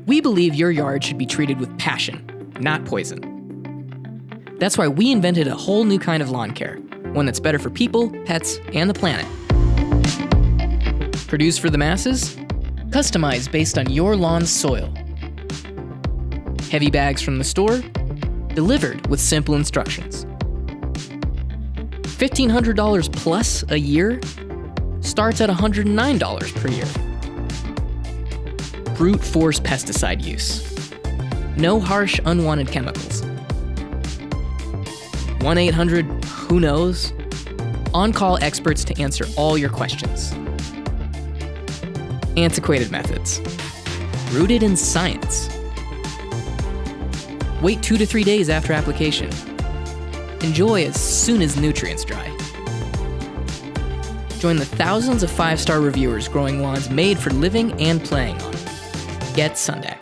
We believe your yard should be treated with passion, not poison. That's why we invented a whole new kind of lawn care, one that's better for people, pets, and the planet. Produced for the masses, customized based on your lawn's soil. Heavy bags from the store, delivered with simple instructions. $1,500 plus a year starts at $109 per year. Brute force pesticide use. No harsh, unwanted chemicals. 1-800-WHO-KNOWS. On-call experts to answer all your questions. Antiquated methods. Rooted in science. Wait 2 to 3 days after application. Enjoy as soon as nutrients dry. Join the thousands of 5-star reviewers growing lawns made for living and playing on. Get Sunday.